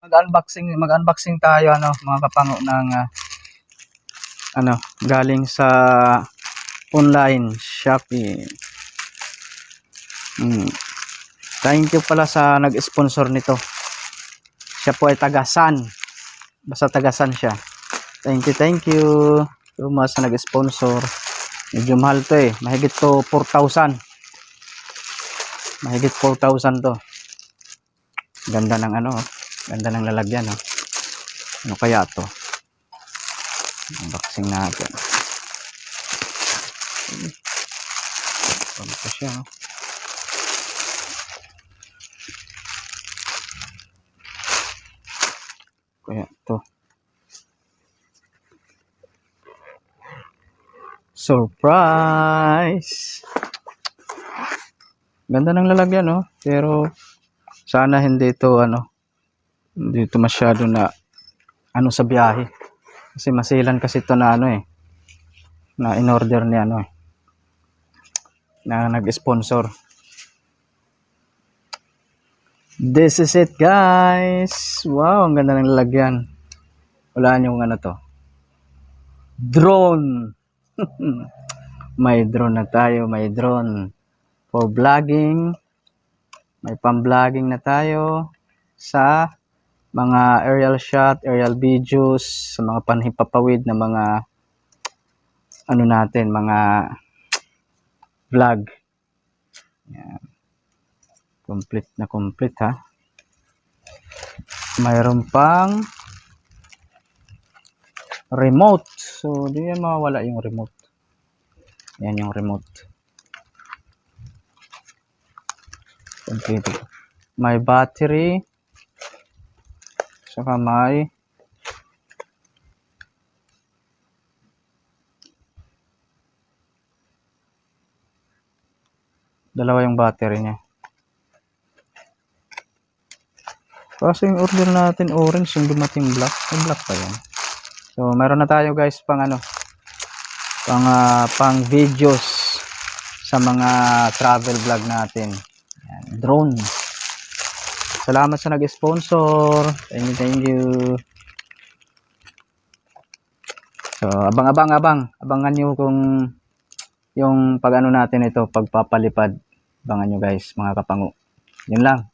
Mag-unboxing tayo mga kapango ng galing sa online Shopee. Thank you pala sa nag-sponsor nito. Siya po ay taga-San. Basta taga-San siya. Thank you. Mas sa nag-sponsor. Medyo mahal to eh. Mahigit to 4,000. Mahigit 4,000 to. Ganda ng ganda ng lalagyan Ano kaya to? Unboxing natin. Ano pa siya Kaya to. Surprise! Ganda ng lalagyan pero sana hindi ito masyado na sa biyahe. Kasi masilan kasi ito na na in-order ni na nag-sponsor. This is it, guys. Wow, ang ganda ng lalagyan. Wala yung to. Drone. May drone na tayo, may drone for vlogging. May pang-vlogging na tayo sa mga aerial shot, aerial videos, sa mga panhipapawid na mga mga vlog. Yan. Complete ha. Mayroon pang remote. So, di yan mawawala yung remote. Yan yung remote. Complete. May battery. Saka may dalawa yung battery niya. Kasi yung order natin orange, yung dumating black. Yung black pa yan. So, meron na tayo guys pang pang videos sa mga travel vlog natin. Yan, drone. Salamat sa nag-sponsor. Thank you. So, abangan nyo kung yung natin ito, pagpapalipad. Abangan nyo guys, mga kapango. Yun lang.